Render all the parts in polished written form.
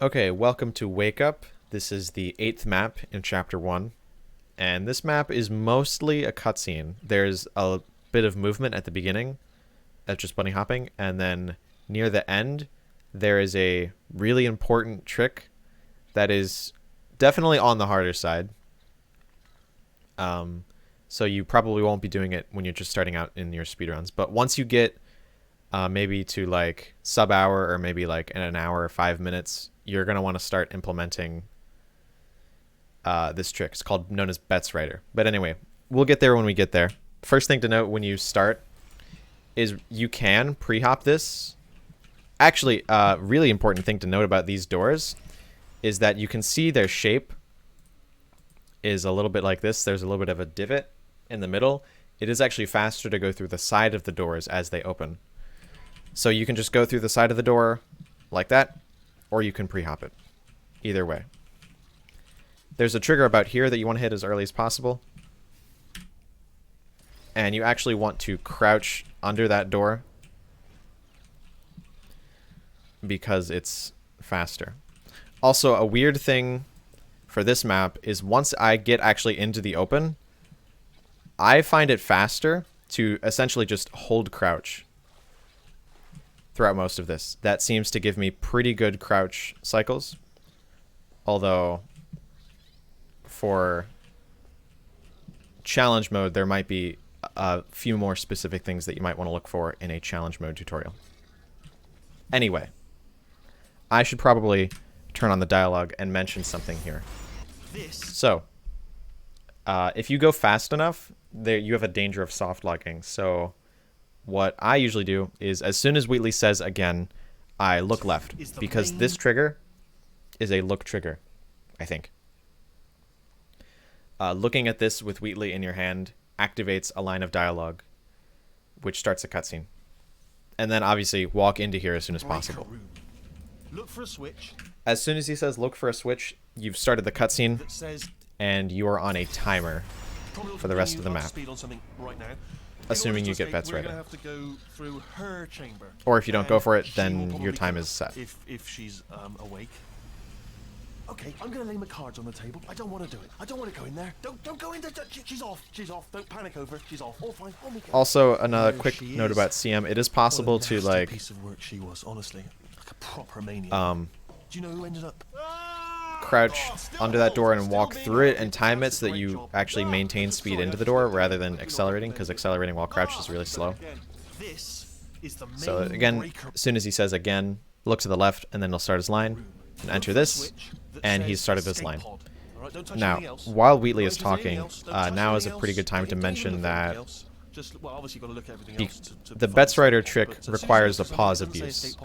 Okay, welcome to Wakeup. This is the 8th map in Chapter 1, and this map is mostly a cutscene. There's a bit of movement at the beginning, just bunny hopping, and then near the end, there is a really important trick that is definitely on the harder side. So you probably won't be doing it when you're just starting out in your speedruns, but once you get maybe to like sub-hour or maybe like in an hour or 5 minutes, you're going to want to start implementing this trick. It's known as Betsrighter. But anyway, we'll get there when we get there. First thing to note when you start is you can pre-hop this. Actually, really important thing to note about these doors is that you can see their shape is a little bit like this. There's a little bit of a divot in the middle. It is actually faster to go through the side of the doors as they open. So you can just go through the side of the door like that, or you can pre-hop it. Either way. There's a trigger about here that you want to hit as early as possible. And you actually want to crouch under that door because it's faster. Also, a weird thing for this map is once I get actually into the open, I find it faster to essentially just hold crouch throughout most of this. That seems to give me pretty good crouch cycles. Although, for challenge mode, there might be a few more specific things that you might want to look for in a challenge mode tutorial. Anyway, I should probably turn on the dialogue and mention something here. So, if you go fast enough, you have a danger of soft locking. So, what I usually do is as soon as Wheatley says again, I look left because this trigger is a look trigger, I think. Looking at this with Wheatley in your hand activates a line of dialogue, which starts a cutscene. And then obviously walk into here as soon as possible. Look for a switch. As soon as he says look for a switch, you've started the cutscene, and you are on a timer for the rest of the map. Assuming you get Betsrighter. Or if you don't go for it, then your time is set. If she's awake. Okay, I'm gonna lay my cards on the table. I don't want to do it. I don't want to go in there. Don't go in there. She's off. She's off. Don't panic over her. She's off. All fine. Also, another quick note about CM. It is possible to like piece of work she was, honestly. Like a proper maniac. Do you know who ended up? Crouch under that door and walk through it and time it so that you actually maintain speed into the door rather than accelerating, because accelerating while crouched is really slow. So again, as soon as he says again, look to the left and then he'll start his line and enter this, and he's started this line. Now, while Wheatley is talking, now is a pretty good time to mention that the Betsrighter trick requires a pause abuse,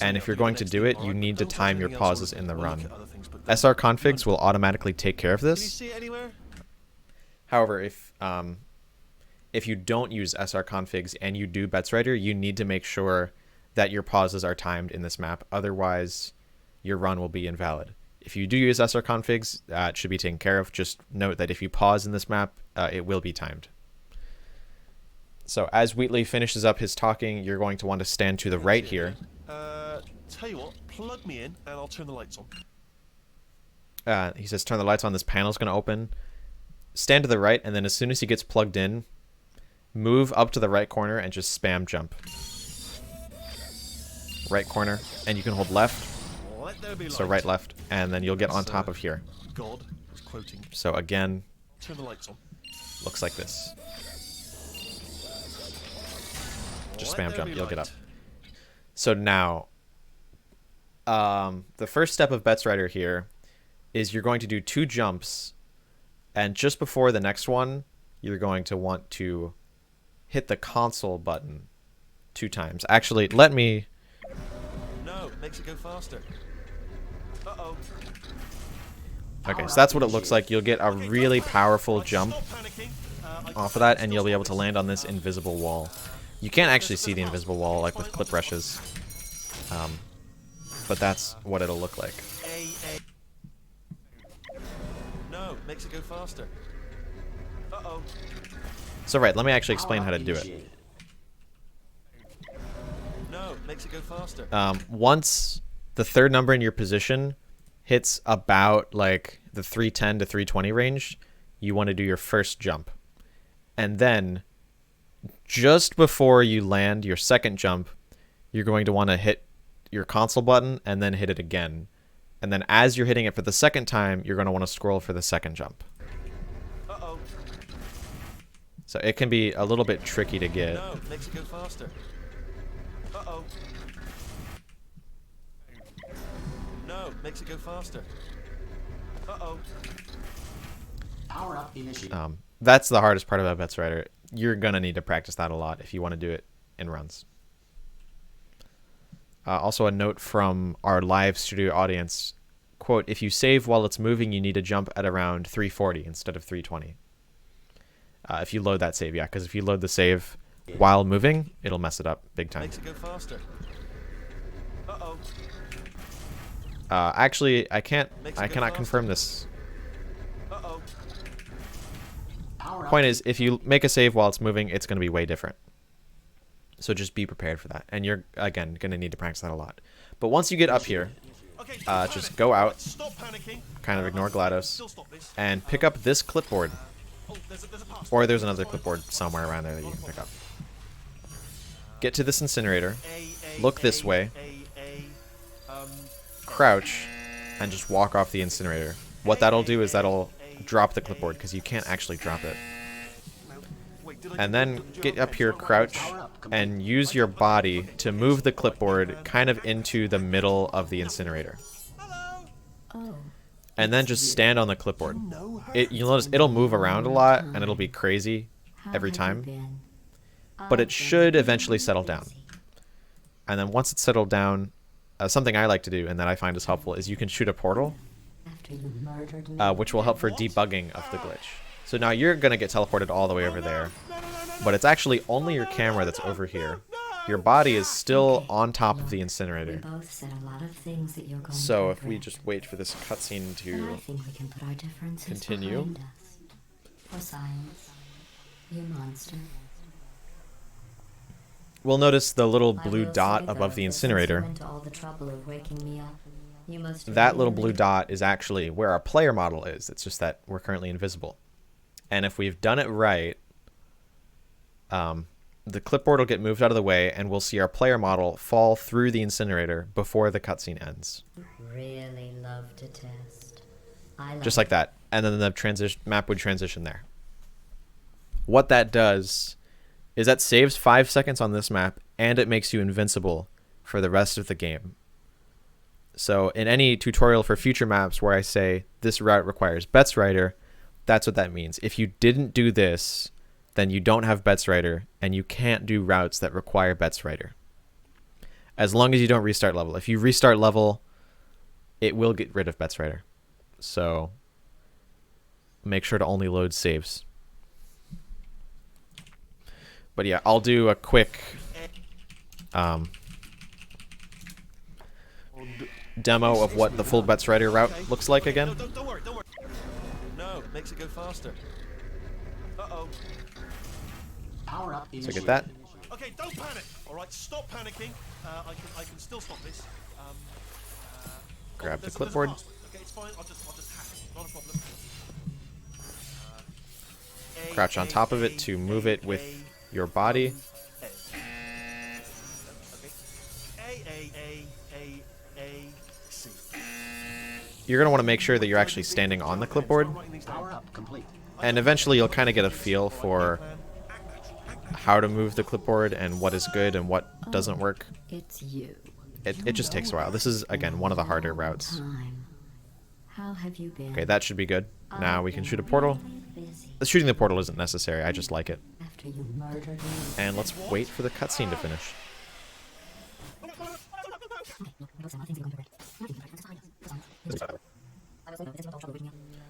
and if you're going to do it, you need to time your pauses in the run. SR configs will automatically take care of this. However, if you don't use SR configs and you do Betsrighter, you need to make sure that your pauses are timed in this map. Otherwise, your run will be invalid. If you do use SR configs, it should be taken care of. Just note that if you pause in this map, it will be timed. So as Wheatley finishes up his talking, you're going to want to stand to the right here. Tell you what, plug me in and I'll turn the lights on. He says turn the lights on, this panel's going to open. Stand to the right, and then as soon as he gets plugged in, move up to the right corner and just spam jump. Right corner, and you can hold left. So right, left, and then you'll get on top of here. God was quoting. So again, Turn the lights on. looks like this. Just spam jump, you'll get up. So now, the first step of Betsrighter here is you're going to do 2 jumps, and just before the next one, you're going to want to hit the console button 2 times. Actually, let me... No, it makes it go faster. Uh-oh. Okay, so that's what it looks like. You'll get a really powerful jump off of that, and you'll be able to land on this invisible wall. You can't actually see the invisible wall like with clip brushes, but that's what it'll look like. No, makes it go faster. Uh-oh. So right, let me actually explain how to do it. No, makes it go faster. Once the third number in your position hits about like the 310 to 320 range, you want to do your first jump. And then just before you land your second jump, you're going to want to hit your console button and then hit it again. And then as you're hitting it for the second time, you're going to want to scroll for the second jump. Uh-oh. So it can be a little bit tricky to get. No, makes it go faster. Uh-oh. No, makes it go faster. Uh-oh. Power up initiated. That's the hardest part about Betsrighter. You're going to need to practice that a lot if you want to do it in runs. Also a note from our live studio audience, quote, if you save while it's moving, you need to jump at around 340 instead of 320. If you load that save, yeah, because if you load the save while moving, it'll mess it up big time. Makes it go faster. Uh-oh. Actually, I cannot confirm this. Uh-oh. Point is, if you make a save while it's moving, it's going to be way different. So just be prepared for that. And you're, again, going to need to practice that a lot. But once you get up here, Okay, just go out, stop panicking. kind of ignore GLaDOS, Still stop this. and pick up this clipboard. Oh, there's a pass. Or there's another clipboard somewhere around there that you can pick up. Get to this incinerator, look this way, crouch, and just walk off the incinerator. What that'll do is that'll drop the clipboard, because you can't actually drop it. And then get up here, crouch, and use your body to move the clipboard kind of into the middle of the incinerator. And then just stand on the clipboard. You'll notice it'll move around a lot, and it'll be crazy every time. But it should eventually settle down. And then once it's settled down, something I like to do, and that I find is helpful, is you can shoot a portal, which will help for debugging of the glitch. So now you're going to get teleported all the way over there, but it's actually only your camera that's over here. Your body is still on top of the incinerator. So if we just wait for this cutscene to continue. We'll notice the little blue dot above the incinerator. That little blue dot is actually where our player model is. It's just that we're currently invisible. And if we've done it right, the clipboard will get moved out of the way, and we'll see our player model fall through the incinerator before the cutscene ends. Really love to test. Just like that. And then the map would transition there. What that does is that saves 5 seconds on this map, and it makes you invincible for the rest of the game. So in any tutorial for future maps where I say this route requires Betsrighter, that's what that means. If you didn't do this, then you don't have Betsrighter, and you can't do routes that require Betsrighter. As long as you don't restart level. If you restart level, it will get rid of Betsrighter. So make sure to only load saves. But yeah, I'll do a quick demo of what the full Betsrighter route looks like again. Don't worry. No, makes it go faster. Uh-oh. Power up So initiated. get that. Okay, don't panic. All right, stop panicking. I can still stop this. Grab the there's a clipboard. password. Okay, it's fine. I'll just hack it. Not a problem. Crouch on top of it to move it with your body. C. You're going to want to make sure that you're actually standing on the clipboard. Power up complete. And eventually you'll kind of get a feel for how to move the clipboard and what is good and what doesn't work. It's you. It just takes a while. This is, again, one of the harder routes. How have you been? Okay, that should be good. Now we can shoot a portal. Shooting the portal isn't necessary. I just like it. After you murdered me. And let's wait for the cutscene to finish.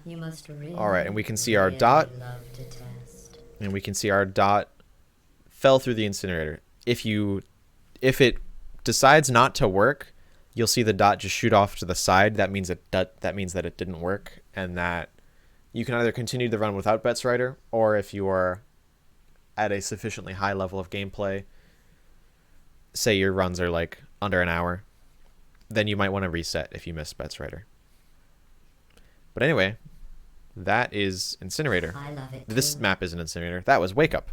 You must really Alright, and we can see our dot. love to test. And we can see our dot fell through the incinerator. If it decides not to work, you'll see the dot just shoot off to the side. That means that it didn't work, and that you can either continue the run without Betsrighter, or if you are at a sufficiently high level of gameplay, say your runs are like under an hour, then you might want to reset if you missed Betsrighter. But anyway, that is Incinerator. I love it This too. map is an Incinerator. That was Wake Up.